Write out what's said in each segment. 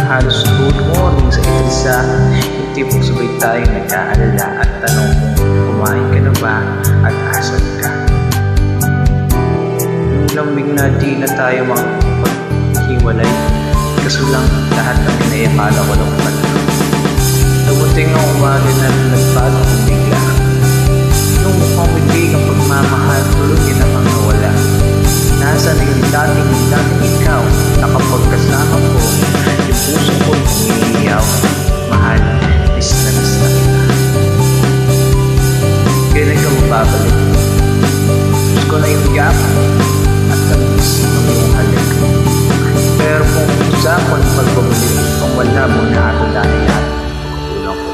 halos good morning sa isa't isa. Yung tipong sabay tayong nag-aalala at tanong kung kumain ka na ba at asan ka. Yung lambing na di na tayo makapaghiwalay, kaso lang lahat ng inayakala ko ng pala. Dumating ang umaga na nagbago kong bigla. Yung mukhang bigay ng pagmamahal, tulog yun namang nawala. Nasa na yung dating ikaw, nakapagkasama ko, yung puso ko umiiyaw. Mahal, miss na kita. Kailan ka mababalik? Gusto ko na yung yaman at tamis ng iyong halik. Pero kung sa ako ng pagbabalik, kung wala mo na ato dahil lahat, pagkukulang ko.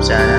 Sana